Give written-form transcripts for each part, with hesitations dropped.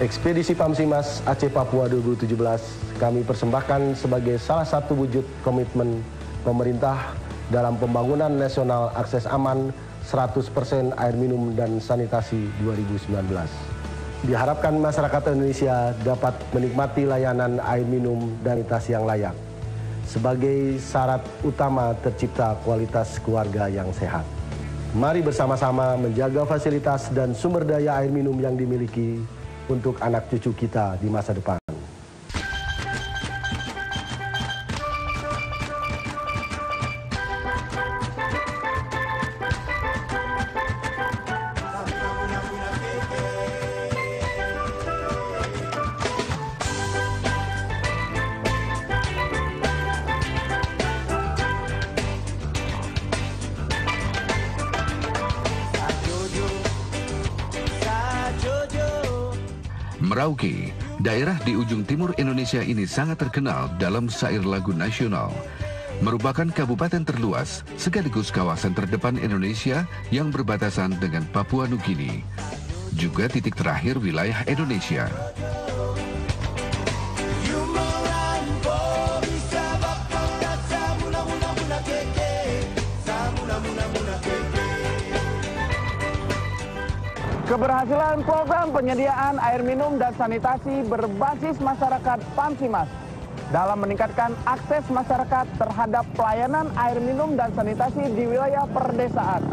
Ekspedisi Pamsimas Aceh Papua 2017 kami persembahkan sebagai salah satu wujud komitmen pemerintah dalam pembangunan nasional akses aman 100% air minum dan sanitasi 2019. Diharapkan masyarakat Indonesia dapat menikmati layanan air minum dan sanitasi yang layak sebagai syarat utama tercipta kualitas keluarga yang sehat. Mari bersama-sama menjaga fasilitas dan sumber daya air minum yang dimiliki untuk anak cucu kita di masa depan. Merauke, daerah di ujung timur Indonesia ini sangat terkenal dalam syair lagu nasional. Merupakan kabupaten terluas sekaligus kawasan terdepan Indonesia yang berbatasan dengan Papua Nugini. Juga titik terakhir wilayah Indonesia. Keberhasilan program penyediaan air minum dan sanitasi berbasis masyarakat Pamsimas dalam meningkatkan akses masyarakat terhadap pelayanan air minum dan sanitasi di wilayah perdesaan.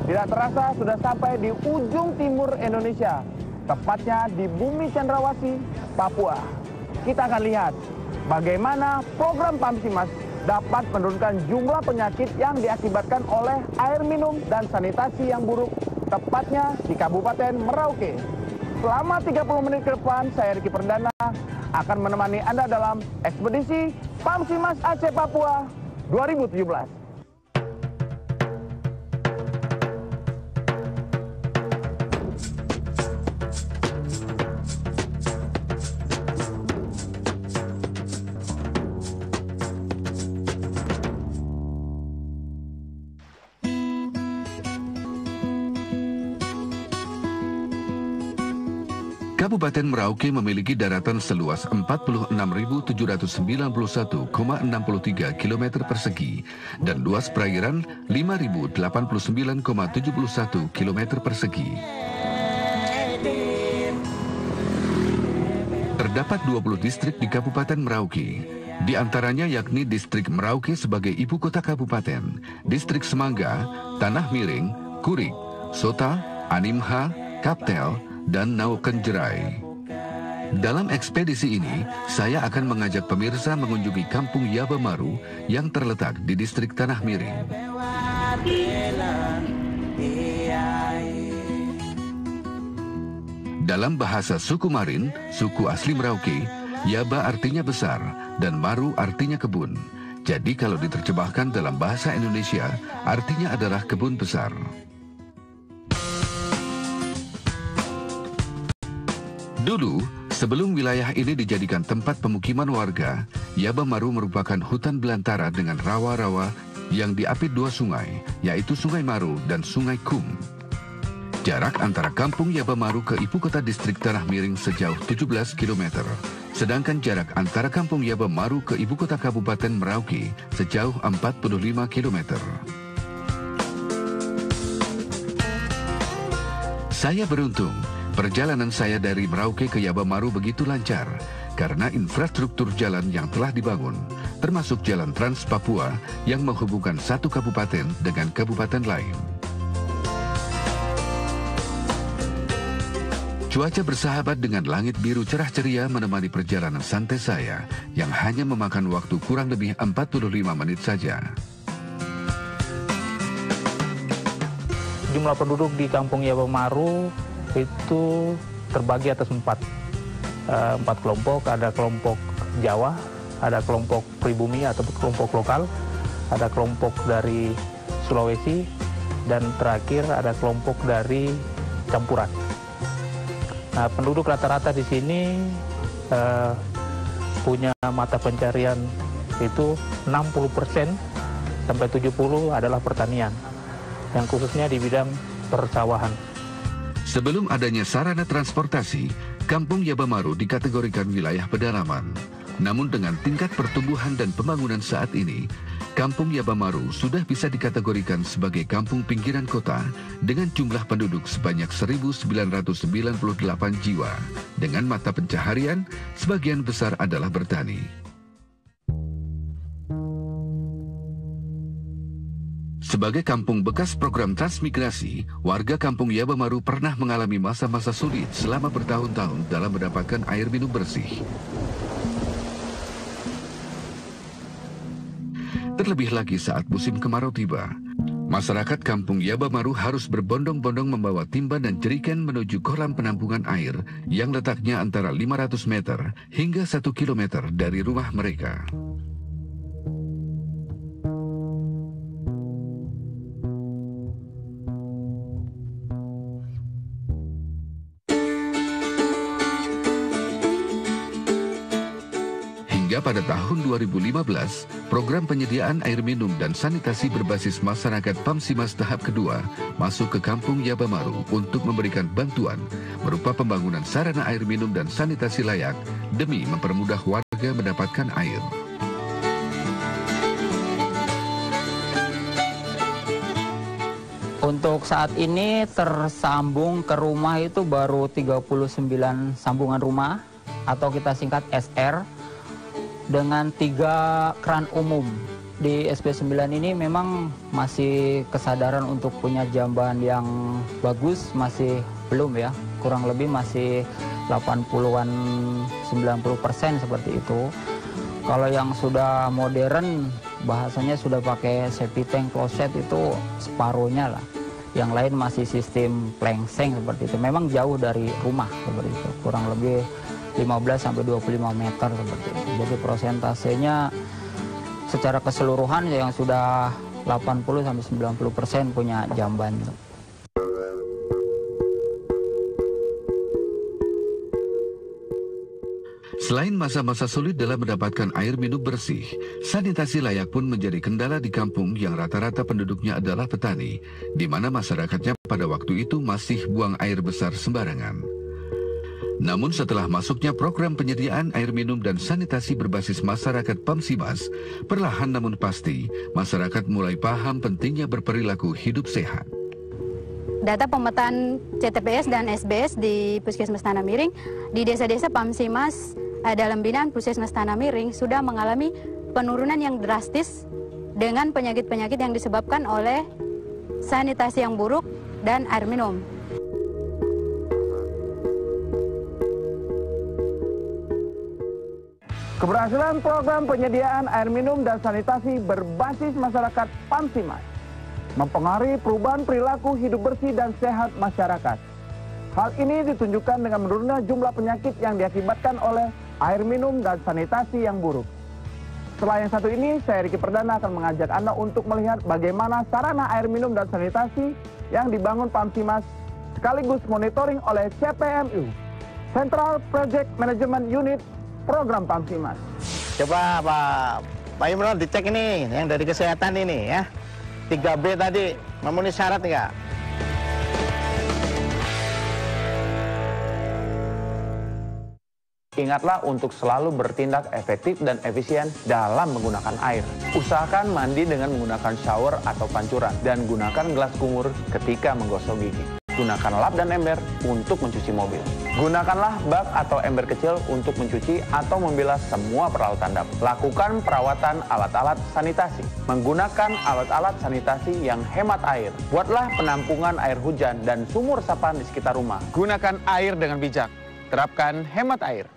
Tidak terasa sudah sampai di ujung timur Indonesia, tepatnya di Bumi Cendrawasih, Papua. Kita akan lihat bagaimana program Pamsimas dapat menurunkan jumlah penyakit yang diakibatkan oleh air minum dan sanitasi yang buruk, tepatnya di Kabupaten Merauke. Selama 30 menit ke depan, saya Riki Perdana akan menemani Anda dalam ekspedisi Pamsimas Aceh Papua 2017. Kabupaten Merauke memiliki daratan seluas 46.791,63 km persegi dan luas perairan 5.089,71 km persegi. Terdapat 20 distrik di Kabupaten Merauke. Di antaranya yakni Distrik Merauke sebagai ibu kota kabupaten, Distrik Semangga, Tanah Miring, Kurik, Sota, Animha, Kaptel, dan Naukenjerai. Dalam ekspedisi ini, saya akan mengajak pemirsa mengunjungi Kampung Yabamaru yang terletak di Distrik Tanah Miring. Dalam bahasa suku Marin, suku asli Merauke, Yaba artinya besar dan Maru artinya kebun. Jadi kalau diterjemahkan dalam bahasa Indonesia, artinya adalah kebun besar. Dulu, sebelum wilayah ini dijadikan tempat pemukiman warga, Yabamaru merupakan hutan belantara dengan rawa-rawa yang diapit dua sungai, yaitu Sungai Maru dan Sungai Kum. Jarak antara kampung Yabamaru ke ibu kota distrik Tanah Miring sejauh 17 km, sedangkan jarak antara kampung Yabamaru ke ibu kota Kabupaten Merauke sejauh 45 km. Saya beruntung. Perjalanan saya dari Merauke ke Yabamaru begitu lancar karena infrastruktur jalan yang telah dibangun, termasuk jalan Trans Papua yang menghubungkan satu kabupaten dengan kabupaten lain. Cuaca bersahabat dengan langit biru cerah ceria menemani perjalanan santai saya yang hanya memakan waktu kurang lebih 45 menit saja. Jumlah penduduk di Kampung Yabamaru itu terbagi atas empat kelompok. Ada kelompok Jawa, ada kelompok pribumi atau kelompok lokal, ada kelompok dari Sulawesi, dan terakhir ada kelompok dari campuran. Nah, penduduk rata-rata di sini punya mata pencarian itu 60% sampai 70% adalah pertanian, yang khususnya di bidang persawahan. Sebelum adanya sarana transportasi, Kampung Yabamaru dikategorikan wilayah pedalaman. Namun dengan tingkat pertumbuhan dan pembangunan saat ini, Kampung Yabamaru sudah bisa dikategorikan sebagai kampung pinggiran kota dengan jumlah penduduk sebanyak 1.998 jiwa. Dengan mata pencaharian, sebagian besar adalah bertani. Sebagai kampung bekas program transmigrasi, warga Kampung Yabamaru pernah mengalami masa-masa sulit selama bertahun-tahun dalam mendapatkan air minum bersih. Terlebih lagi saat musim kemarau tiba, masyarakat Kampung Yabamaru harus berbondong-bondong membawa timba dan jeriken menuju kolam penampungan air yang letaknya antara 500 meter hingga 1 kilometer dari rumah mereka. Hingga pada tahun 2015, program penyediaan air minum dan sanitasi berbasis masyarakat Pamsimas tahap kedua masuk ke Kampung Yabamaru untuk memberikan bantuan berupa pembangunan sarana air minum dan sanitasi layak demi mempermudah warga mendapatkan air. Untuk saat ini tersambung ke rumah itu baru 39 sambungan rumah atau kita singkat SR, dengan 3 keran umum. Di SP9 ini memang masih kesadaran untuk punya jamban yang bagus masih belum ya, kurang lebih masih 80-an 90% seperti itu. Kalau yang sudah modern bahasanya sudah pakai septic tank closet itu separuhnya lah. Yang lain masih sistem plengseng seperti itu. Memang jauh dari rumah seperti itu, kurang lebih 15-25 meter seperti itu. Jadi prosentasenya secara keseluruhan yang sudah 80-90% punya jamban. Selain masa-masa sulit dalam mendapatkan air minum bersih, sanitasi layak pun menjadi kendala di kampung yang rata-rata penduduknya adalah petani, di mana masyarakatnya pada waktu itu masih buang air besar sembarangan. Namun setelah masuknya program penyediaan air minum dan sanitasi berbasis masyarakat Pamsimas, perlahan namun pasti, masyarakat mulai paham pentingnya berperilaku hidup sehat. Data pemetaan CTPS dan SBS di Puskesmas Tanah Miring, di desa-desa Pamsimas dalam binaan Puskesmas Tanah Miring sudah mengalami penurunan yang drastis dengan penyakit-penyakit yang disebabkan oleh sanitasi yang buruk dan air minum. Keberhasilan program penyediaan air minum dan sanitasi berbasis masyarakat Pamsimas mempengaruhi perubahan perilaku hidup bersih dan sehat masyarakat. Hal ini ditunjukkan dengan menurunnya jumlah penyakit yang diakibatkan oleh air minum dan sanitasi yang buruk. Setelah yang satu ini, saya Riki Perdana akan mengajak Anda untuk melihat bagaimana sarana air minum dan sanitasi yang dibangun Pamsimas sekaligus monitoring oleh CPMU, Central Project Management Unit Program Pamsimas. Coba Pak Imron dicek ini yang dari kesehatan ini ya. 3B tadi memenuhi syarat enggak? Ingatlah untuk selalu bertindak efektif dan efisien dalam menggunakan air. Usahakan mandi dengan menggunakan shower atau pancuran dan gunakan gelas kumur ketika menggosok gigi. Gunakan lap dan ember untuk mencuci mobil. Gunakanlah bak atau ember kecil untuk mencuci atau membilas semua peralatan dapur. Lakukan perawatan alat-alat sanitasi. Menggunakan alat-alat sanitasi yang hemat air. Buatlah penampungan air hujan dan sumur resapan di sekitar rumah. Gunakan air dengan bijak. Terapkan hemat air.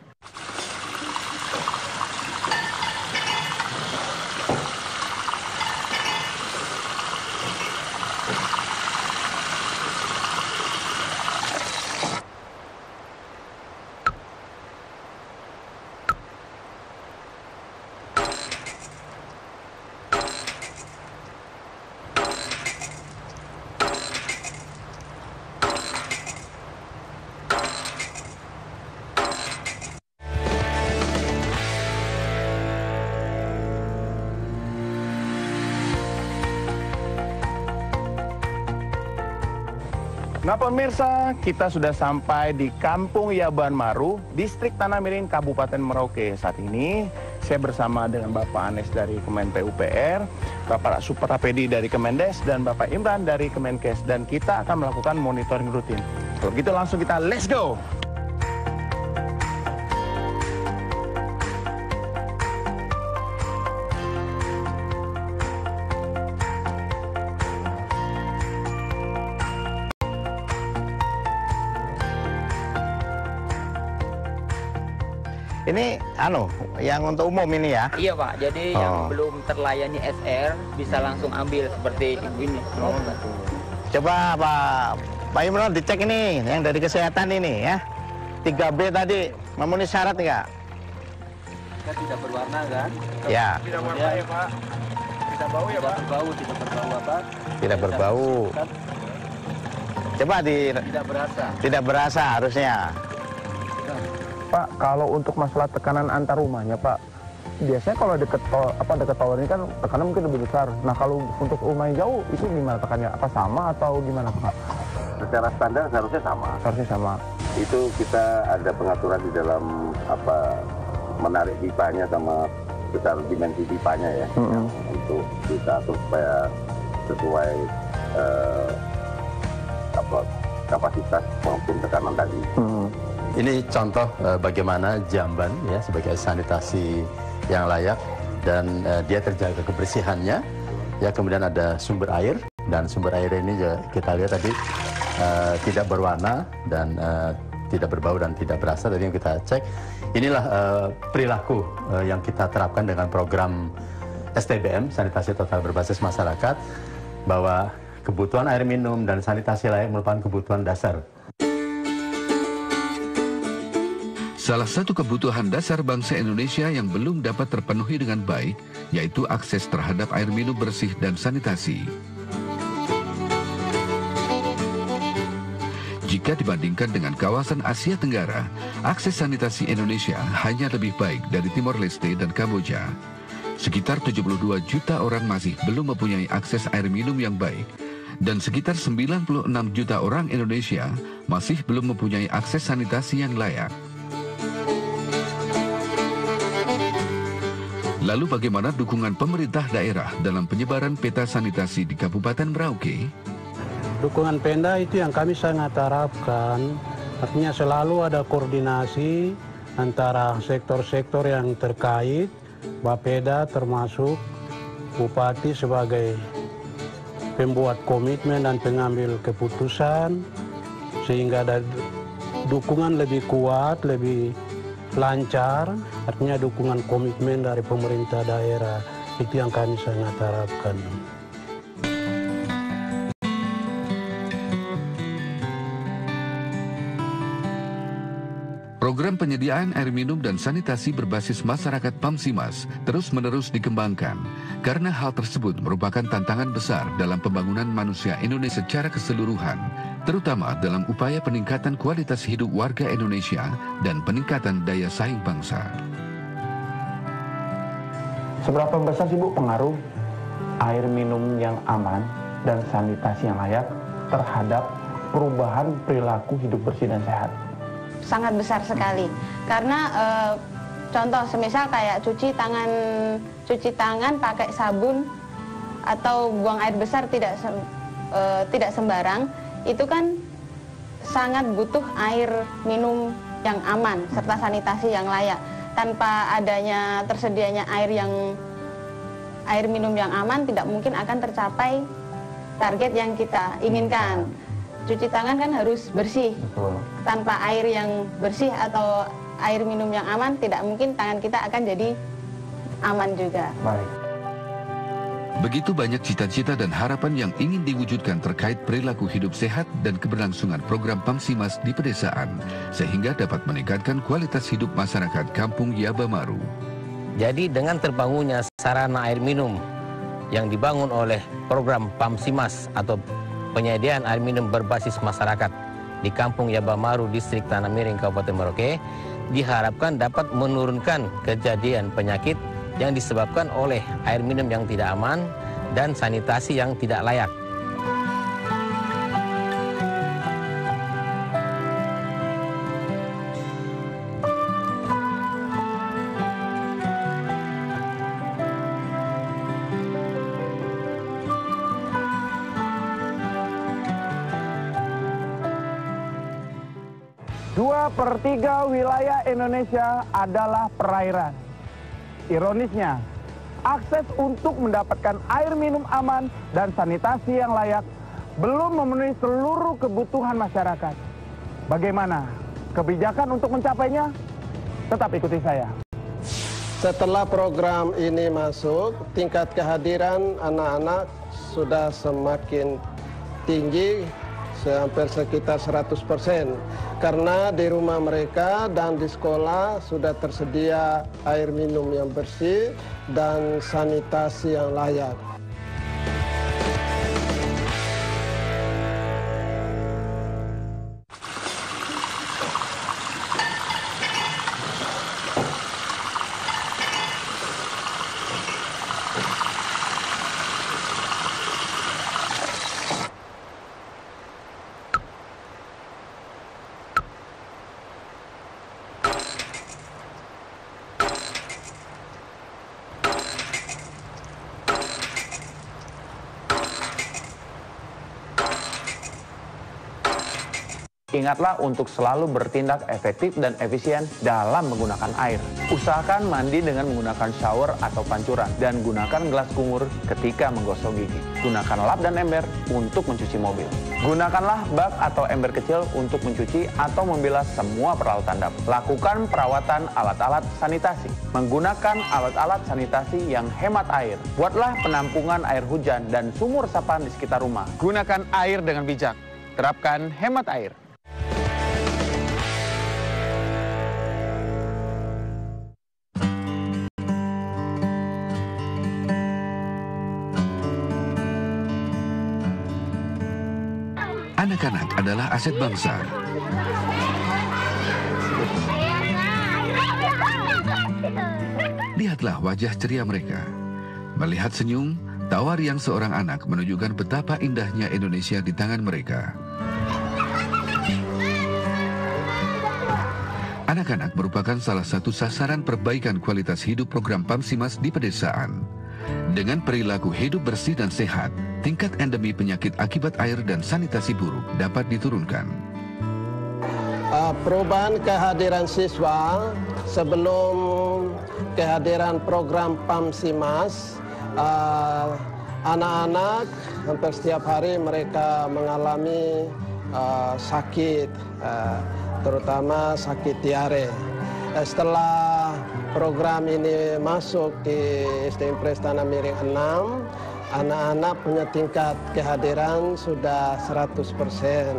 Nah pemirsa, kita sudah sampai di Kampung Yaban Maru, Distrik Tanah Miring, Kabupaten Merauke. Saat ini saya bersama dengan Bapak Anes dari Kemen PUPR, Bapak Suprapedi dari Kemendes, dan Bapak Imran dari Kemenkes. Dan kita akan melakukan monitoring rutin. Kalau gitu langsung kita let's go! Ini yang untuk umum ini ya? Iya Pak, jadi yang belum terlayani SR bisa langsung ambil seperti ini. Coba Pak Imran dicek ini, yang dari kesehatan ini ya. 3B tadi, memenuhi syarat nggak? Kan tidak berwarna kan? Ya. Tidak berwarna ya Pak? Tidak bau ya Pak? Tidak berbau apa? Tidak berbau. Coba tidak berasa harusnya. Pak, kalau untuk masalah tekanan antar rumahnya Pak, biasanya kalau deket tower ini kan tekanan mungkin lebih besar. Nah kalau untuk rumah yang jauh itu gimana tekanannya? Apa sama atau gimana Pak? Secara standar seharusnya sama. Harusnya sama. Itu kita ada pengaturan di dalam menarik pipanya sama besar dimensi pipanya ya. Untuk kita supaya sesuai kapasitas maupun tekanan tadi. Ini contoh bagaimana Jamban ya sebagai sanitasi yang layak dan dia terjaga kebersihannya. Ya kemudian ada sumber air dan sumber air ini juga kita lihat tadi tidak berwarna dan tidak berbau dan tidak berasa. Tadi yang kita cek inilah perilaku yang kita terapkan dengan program STBM sanitasi total berbasis masyarakat, bahwa kebutuhan air minum dan sanitasi layak merupakan kebutuhan dasar. Salah satu kebutuhan dasar bangsa Indonesia yang belum dapat terpenuhi dengan baik, yaitu akses terhadap air minum bersih dan sanitasi. Jika dibandingkan dengan kawasan Asia Tenggara, akses sanitasi Indonesia hanya lebih baik dari Timor Leste dan Kamboja. Sekitar 72 juta orang masih belum mempunyai akses air minum yang baik, dan sekitar 96 juta orang Indonesia masih belum mempunyai akses sanitasi yang layak. Lalu bagaimana dukungan pemerintah daerah dalam penyebaran peta sanitasi di Kabupaten Merauke? Dukungan Pemda itu yang kami sangat harapkan, artinya selalu ada koordinasi antara sektor-sektor yang terkait, Bapeda termasuk Bupati sebagai pembuat komitmen dan pengambil keputusan, sehingga ada dukungan lebih kuat, lebih lancar, artinya dukungan komitmen dari pemerintah daerah. Itu yang kami sangat harapkan. Program penyediaan air minum dan sanitasi berbasis masyarakat PAMSIMAS terus-menerus dikembangkan, karena hal tersebut merupakan tantangan besar dalam pembangunan manusia Indonesia secara keseluruhan, terutama dalam upaya peningkatan kualitas hidup warga Indonesia dan peningkatan daya saing bangsa. Seberapa besar sih Bu pengaruh air minum yang aman dan sanitasi yang layak terhadap perubahan perilaku hidup bersih dan sehat? Sangat besar sekali, karena contoh semisal kayak cuci tangan pakai sabun atau buang air besar tidak sembarang, itu kan sangat butuh air minum yang aman serta sanitasi yang layak. Tanpa adanya tersedianya air minum yang aman, tidak mungkin akan tercapai target yang kita inginkan. Cuci tangan kan harus bersih. Betul. Tanpa air yang bersih atau air minum yang aman, tidak mungkin tangan kita akan jadi aman juga. Baik. Begitu banyak cita-cita dan harapan yang ingin diwujudkan terkait perilaku hidup sehat dan keberlangsungan program PAMSIMAS di pedesaan, sehingga dapat meningkatkan kualitas hidup masyarakat Kampung Yaban Maru. Jadi dengan terbangunnya sarana air minum yang dibangun oleh program PAMSIMAS atau penyediaan air minum berbasis masyarakat di Kampung Yaban Maru, Distrik Tanah Miring, Kabupaten Merauke, diharapkan dapat menurunkan kejadian penyakit yang disebabkan oleh air minum yang tidak aman dan sanitasi yang tidak layak. 2/3 wilayah Indonesia adalah perairan. Ironisnya, akses untuk mendapatkan air minum aman dan sanitasi yang layak belum memenuhi seluruh kebutuhan masyarakat. Bagaimana kebijakan untuk mencapainya? Tetap ikuti saya. Setelah program ini masuk, tingkat kehadiran anak-anak sudah semakin tinggi, hampir sekitar 100%. Karena di rumah mereka dan di sekolah sudah tersedia air minum yang bersih dan sanitasi yang layak. Ingatlah untuk selalu bertindak efektif dan efisien dalam menggunakan air. Usahakan mandi dengan menggunakan shower atau pancuran dan gunakan gelas kumur ketika menggosok gigi. Gunakan lap dan ember untuk mencuci mobil. Gunakanlah bak atau ember kecil untuk mencuci atau membilas semua peralatan dapur. Lakukan perawatan alat-alat sanitasi. Menggunakan alat-alat sanitasi yang hemat air. Buatlah penampungan air hujan dan sumur resapan di sekitar rumah. Gunakan air dengan bijak. Terapkan hemat air. Anak-anak adalah aset bangsa. Lihatlah wajah ceria mereka. Melihat senyum, tawa riang seorang anak menunjukkan betapa indahnya Indonesia di tangan mereka. Anak-anak merupakan salah satu sasaran perbaikan kualitas hidup program Pamsimas di pedesaan. Dengan perilaku hidup bersih dan sehat, tingkat endemi penyakit akibat air dan sanitasi buruk dapat diturunkan. Perubahan kehadiran siswa sebelum kehadiran program Pamsimas, anak-anak hampir setiap hari mereka mengalami sakit, terutama sakit diare. Setelah program ini masuk di SD Impres Tanah Miring 6, anak-anak punya tingkat kehadiran sudah 100%.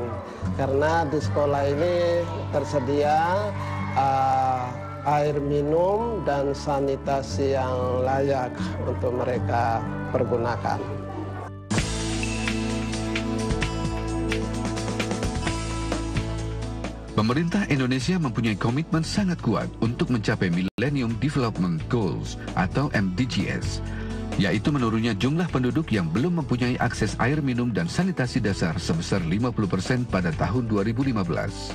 Karena di sekolah ini tersedia air minum dan sanitasi yang layak untuk mereka pergunakan. Pemerintah Indonesia mempunyai komitmen sangat kuat untuk mencapai Millennium Development Goals atau MDGs, yaitu menurunnya jumlah penduduk yang belum mempunyai akses air minum dan sanitasi dasar sebesar 50% pada tahun 2015.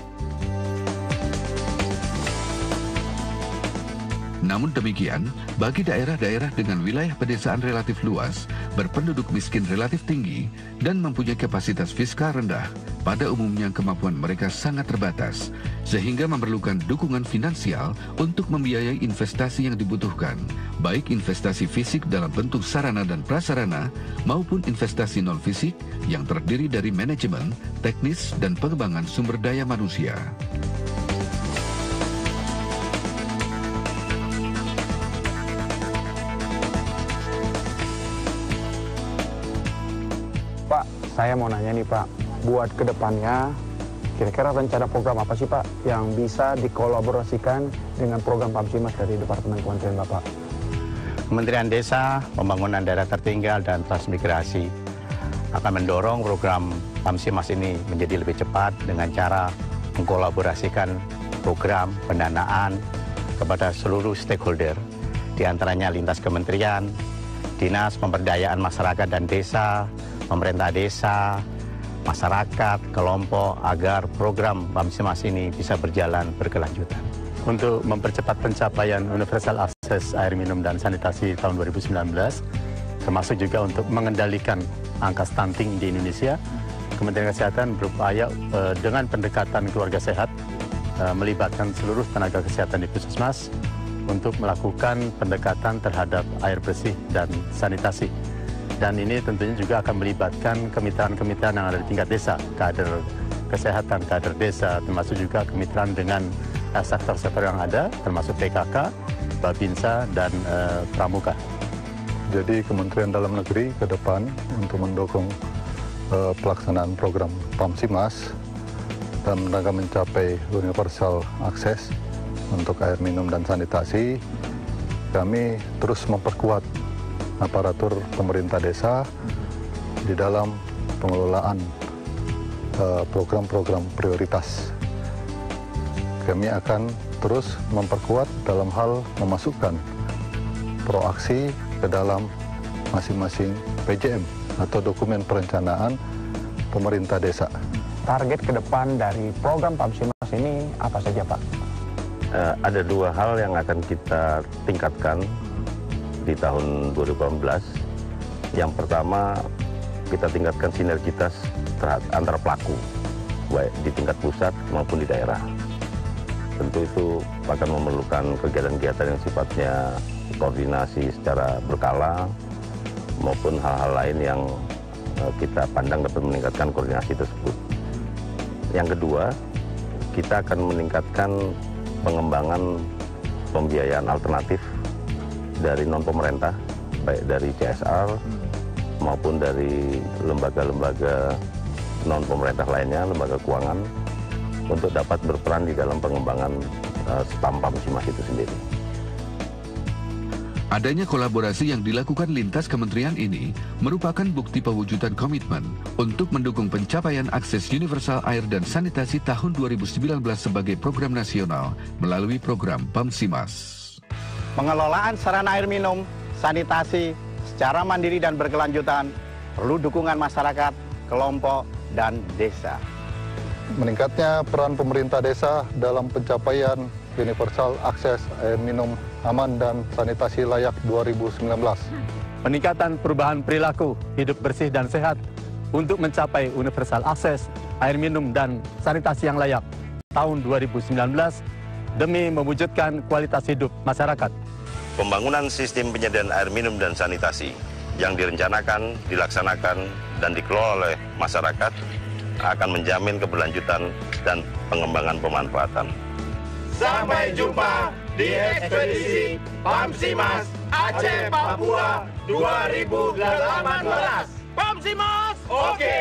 Namun demikian, bagi daerah-daerah dengan wilayah pedesaan relatif luas, berpenduduk miskin relatif tinggi, dan mempunyai kapasitas fiskal rendah, pada umumnya kemampuan mereka sangat terbatas, sehingga memerlukan dukungan finansial untuk membiayai investasi yang dibutuhkan, baik investasi fisik dalam bentuk sarana dan prasarana, maupun investasi non-fisik yang terdiri dari manajemen, teknis, dan pengembangan sumber daya manusia. Pak, saya mau nanya nih Pak, buat kedepannya kira-kira rencana program apa sih Pak yang bisa dikolaborasikan dengan program Pamsimas dari Departemen Kementerian Bapak? Kementerian Desa, Pembangunan Daerah Tertinggal, dan Transmigrasi akan mendorong program Pamsimas ini menjadi lebih cepat dengan cara mengkolaborasikan program pendanaan kepada seluruh stakeholder, diantaranya lintas kementerian, Dinas Pemberdayaan Masyarakat dan Desa, pemerintah desa, masyarakat, kelompok, agar program Pamsimas ini bisa berjalan berkelanjutan. Untuk mempercepat pencapaian universal akses air minum dan sanitasi tahun 2019, termasuk juga untuk mengendalikan angka stunting di Indonesia, Kementerian Kesehatan berupaya dengan pendekatan keluarga sehat melibatkan seluruh tenaga kesehatan di Puskesmas untuk melakukan pendekatan terhadap air bersih dan sanitasi. Dan ini tentunya juga akan melibatkan kemitraan-kemitraan yang ada di tingkat desa, kader kesehatan, kader desa, termasuk juga kemitraan dengan sektor-sektor yang ada, termasuk PKK, Babinsa, dan Pramuka. Jadi Kementerian Dalam Negeri ke depan untuk mendukung pelaksanaan program PAMSIMAS dan mereka mencapai universal akses untuk air minum dan sanitasi, kami terus memperkuat aparatur pemerintah desa di dalam pengelolaan program-program prioritas. Kami akan terus memperkuat dalam hal memasukkan proaksi ke dalam masing-masing PJM atau dokumen perencanaan pemerintah desa. Target ke depan dari program PAMSIMAS ini apa saja, Pak? Ada dua hal yang akan kita tingkatkan di tahun 2018. Yang pertama, kita tingkatkan sinergitas antara pelaku, baik di tingkat pusat maupun di daerah. Tentu itu akan memerlukan kegiatan-kegiatan yang sifatnya koordinasi secara berkala maupun hal-hal lain yang kita pandang dapat meningkatkan koordinasi tersebut. Yang kedua, kita akan meningkatkan pengembangan pembiayaan alternatif dari non-pemerintah, baik dari CSR maupun dari lembaga-lembaga non-pemerintah lainnya, lembaga keuangan, untuk dapat berperan di dalam pengembangan PAMSIMAS itu sendiri. Adanya kolaborasi yang dilakukan lintas kementerian ini merupakan bukti pewujudan komitmen untuk mendukung pencapaian akses universal air dan sanitasi tahun 2019 sebagai program nasional melalui program PAMSIMAS. Pengelolaan sarana air minum, sanitasi secara mandiri dan berkelanjutan perlu dukungan masyarakat, kelompok, dan desa. Meningkatnya peran pemerintah desa dalam pencapaian universal akses air minum aman dan sanitasi layak 2019. Peningkatan perubahan perilaku hidup bersih dan sehat untuk mencapai universal akses air minum dan sanitasi yang layak tahun 2019 demi mewujudkan kualitas hidup masyarakat. Pembangunan sistem penyediaan air minum dan sanitasi yang direncanakan, dilaksanakan, dan dikelola oleh masyarakat akan menjamin keberlanjutan dan pengembangan pemanfaatan. Sampai jumpa di ekspedisi PAMSIMAS Aceh Papua 2018. PAMSIMAS, oke!